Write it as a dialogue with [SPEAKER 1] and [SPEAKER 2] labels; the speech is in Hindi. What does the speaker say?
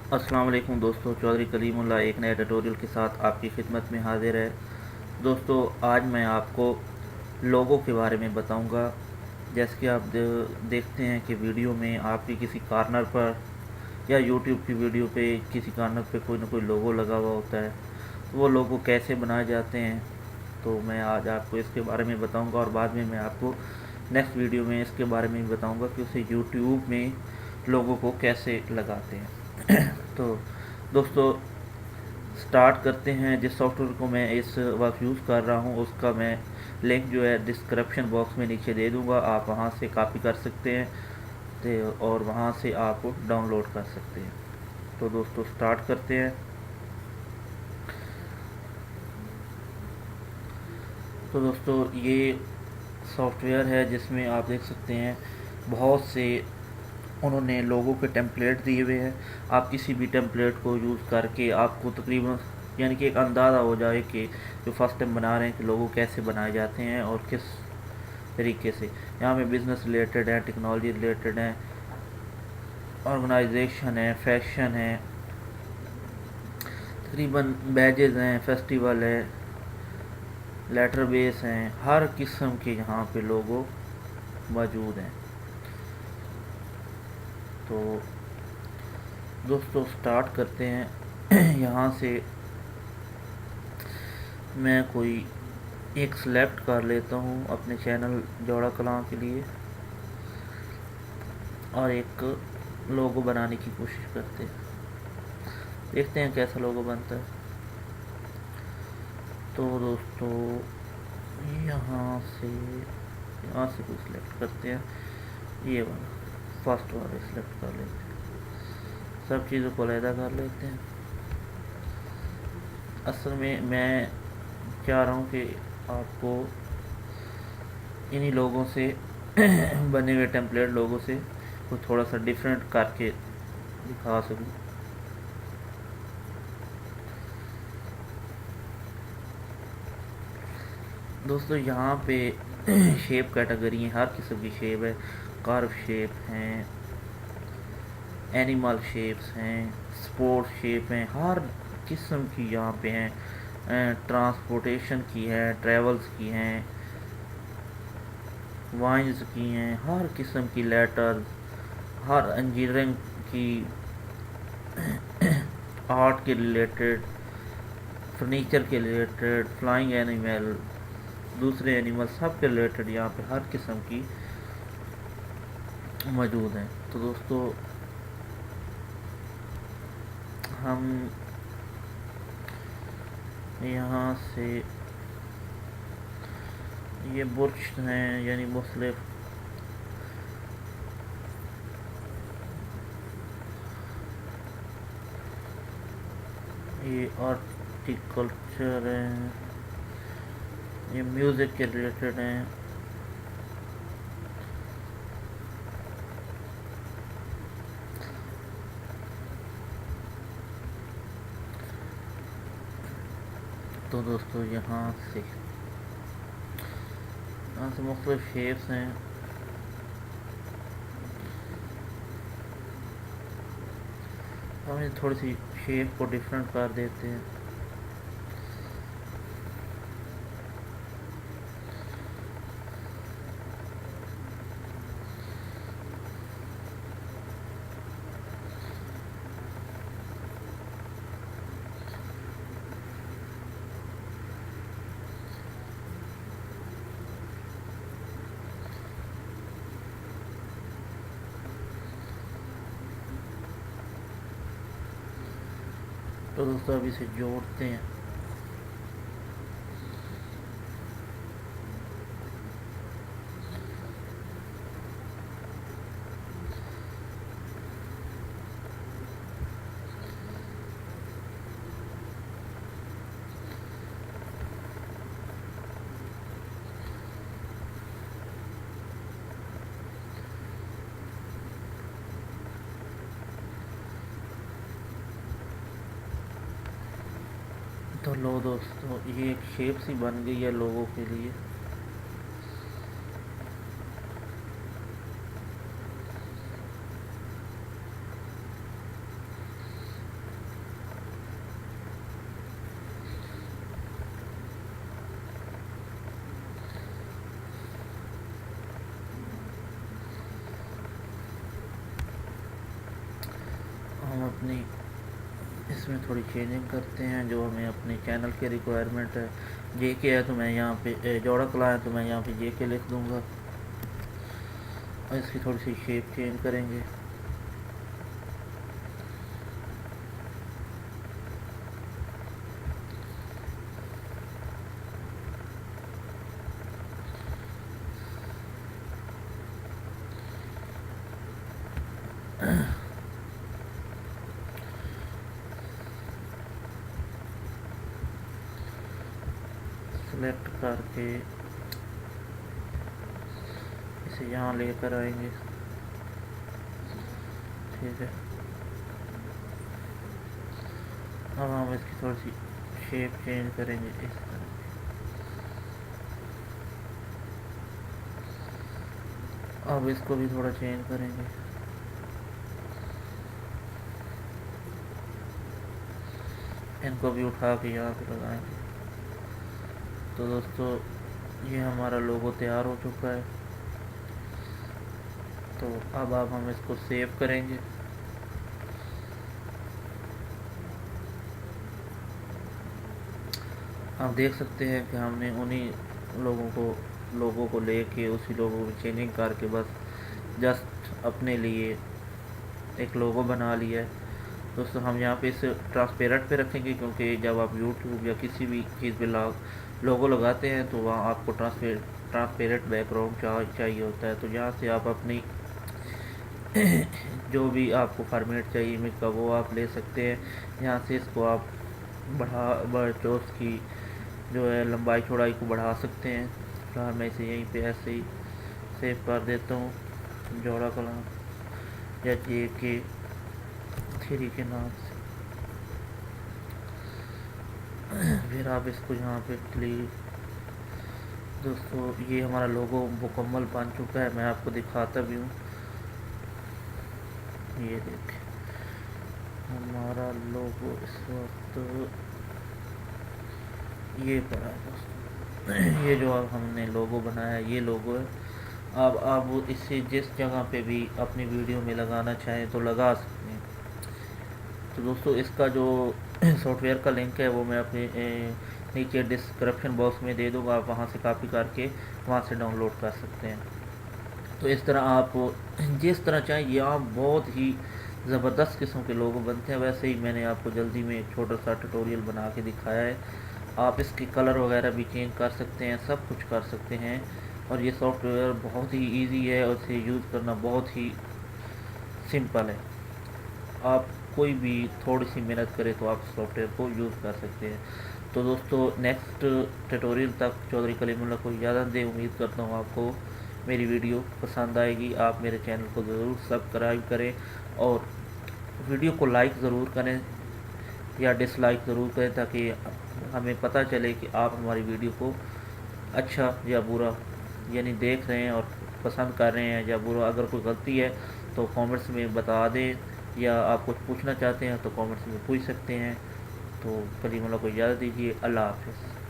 [SPEAKER 1] अस्सलाम वालेकुम दोस्तों, चौधरी कलीमुल्लाह एक नए ट्यूटोरियल के साथ आपकी खिदमत में हाजिर है। दोस्तों, आज मैं आपको लोगों के बारे में बताऊंगा। जैसे कि आप देखते हैं कि वीडियो में आपके किसी कॉर्नर पर या यूट्यूब की वीडियो पे किसी कॉर्नर पे कोई ना कोई लोगो लगा हुआ होता है। तो वो लोगो कैसे बनाए जाते हैं, तो मैं आज आपको इसके बारे में बताऊंगा और बाद में मैं आपको नेक्स्ट वीडियो में इसके बारे में भी बताऊंगा कि उसे यूट्यूब में लोगों को कैसे लगाते हैं। तो दोस्तों, स्टार्ट करते हैं। जिस सॉफ्टवेयर को मैं इस वक्त यूज़ कर रहा हूँ उसका मैं लिंक जो है डिस्क्रिप्शन बॉक्स में नीचे दे दूँगा। आप वहाँ से कॉपी कर सकते हैं और वहाँ से आप डाउनलोड कर सकते हैं। तो दोस्तों, स्टार्ट करते हैं। तो दोस्तों, ये सॉफ्टवेयर है जिसमें आप देख सकते हैं बहुत से उन्होंने लोगों के टेम्पलेट दिए हुए हैं। आप किसी भी टेम्पलेट को यूज़ करके आपको तकरीबन यानी कि एक अंदाज़ा हो जाए कि जो फर्स्ट टाइम बना रहे हैं कि लोगों कैसे बनाए जाते हैं और किस तरीके से। यहाँ पे बिज़नेस रिलेटेड है, टेक्नोलॉजी रिलेटेड है, ऑर्गेनाइजेशन है, फैशन है, तकरीबन बैजेज़ हैं, फेस्टिवल है, लेटर बेस हैं, हर किस्म के यहाँ पे लोगो मौजूद हैं। तो दोस्तों, स्टार्ट करते हैं। यहाँ से मैं कोई एक सेलेक्ट कर लेता हूँ अपने चैनल जोड़ा कलां के लिए और एक लोगो बनाने की कोशिश करते हैं। देखते हैं कैसा लोगो बनता है। तो दोस्तों, यहाँ से कोई सिलेक्ट करते हैं। ये वाला फर्स्ट वाला सिलेक्ट कर लेते हैं। सब चीज़ों को अलहदा कर लेते हैं। असल में मैं चाह रहा हूँ कि आपको इन्हीं लोगों से बने हुए टेम्पलेट लोगों से कुछ थोड़ा सा डिफरेंट करके दिखा सकूँ। दोस्तों, यहाँ पे शेप कैटेगरी है, हर किस्म की शेप है। कर्व शेप हैं, एनिमल शेप्स हैं, स्पोर्ट्स शेप हैं, हर किस्म की यहाँ पे हैं। ट्रांसपोर्टेशन की है, ट्रेवल्स की हैं, वाइन्स की हैं, हर किस्म की लेटर, हर इंजीनियरिंग की, आर्ट के रिलेटेड, फर्नीचर के रिलेटेड, फ्लाइंग एनिमल, दूसरे एनिमल, सब के रिलेटेड यहाँ पे हर किस्म की मौजूद हैं। तो दोस्तों, हम यहाँ से ये बुर्ज हैं यानी मुख्तलिफ ये आर्टिकल्चर हैं, ये म्यूज़िक के रिलेटेड हैं। तो दोस्तों, यहाँ से मुख्तलिफ शेप्स हैं। हम थोड़ी सी शेप को डिफरेंट कर देते हैं। तो दोस्तों, अब इसे जोड़ते हैं। तो लो दोस्तों, ये एक शेप सी बन गई है लोगों के लिए। हम अपनी इसमें थोड़ी चेंजिंग करते हैं जो हमें अपने चैनल के रिक्वायरमेंट है। जे के है तो मैं यहाँ पे जोड़ा कला है तो मैं यहाँ पे जे के लिख दूँगा और इसकी थोड़ी सी शेप चेंज करेंगे। सेलेक्ट करके इसे यहाँ लेकर आएंगे, ठीक है। अब हम इसकी थोड़ी सी शेप चेंज करेंगे इस तरह। अब इसको भी थोड़ा चेंज करेंगे। इनको भी उठा के यहाँ पे लगाएंगे। तो दोस्तों ये हमारा लोगो तैयार हो चुका है। तो अब हम इसको सेव करेंगे। आप देख सकते हैं कि हमने उन्हीं लोगों को लेके उसी लोगों को चेंजिंग करके बस जस्ट अपने लिए एक लोगो बना लिया है। दोस्तों हम यहाँ पे इसे ट्रांसपेरेंट पे रखेंगे क्योंकि जब आप यूट्यूब या किसी भी चीज़ पे लोगो लगाते हैं तो वहाँ आपको ट्रांसपेरेंट बैकग्राउंड चाहिए होता है। तो यहाँ से आप अपनी जो भी आपको फॉर्मेट चाहिए इमेज का वो आप ले सकते हैं। यहाँ से इसको आप बढ़ की जो है लंबाई चौड़ाई को बढ़ा सकते हैं। फिलहाल मैं इसे यहीं पे ऐसे ही सेव कर देता हूँ जोड़ा कला या जे के 3 के नाम से। फिर आप इसको यहाँ पे क्लिक। दोस्तों ये हमारा लोगो मुकम्मल बन चुका है, मैं आपको दिखाता भी हूँ। ये देखें हमारा लोगो इस वक्त ये पड़ा है दोस्तों। ये जो अब हमने लोगो बनाया है ये लोगो है। अब आप इसे जिस जगह पे भी अपनी वीडियो में लगाना चाहें तो लगा सकते हैं। तो दोस्तों इसका जो सॉफ्टवेयर का लिंक है वो मैं अपने नीचे डिस्क्रिप्शन बॉक्स में दे दूँगा, आप वहाँ से कॉपी करके वहाँ से डाउनलोड कर सकते हैं। तो इस तरह आप जिस तरह चाहें ये आप बहुत ही ज़बरदस्त किस्म के लोगो बनते हैं। वैसे ही मैंने आपको जल्दी में एक छोटा सा ट्यूटोरियल बना के दिखाया है। आप इसके कलर वगैरह भी चेंज कर सकते हैं, सब कुछ कर सकते हैं। और ये सॉफ्टवेयर बहुत ही इजी है और इसे यूज़ करना बहुत ही सिंपल है। आप कोई भी थोड़ी सी मेहनत करें तो आप सॉफ्टवेयर को यूज़ कर सकते हैं। तो दोस्तों नेक्स्ट ट्यूटोरियल तक चौधरी कलीमुल्लाह को इजाज़त दें। उम्मीद करता हूँ आपको मेरी वीडियो पसंद आएगी। आप मेरे चैनल को ज़रूर सब्सक्राइब करें और वीडियो को लाइक ज़रूर करें या डिसलाइक ज़रूर करें ताकि हमें पता चले कि आप हमारी वीडियो को अच्छा या बुरा यानी देख रहे हैं और पसंद कर रहे हैं या बुरा। अगर कोई गलती है तो कमेंट्स में बता दें या आप कुछ पूछना चाहते हैं तो कमेंट्स में पूछ सकते हैं। तो कलीमुल्लाह को इजाज़त दीजिए। अल्लाह हाफ़िज़।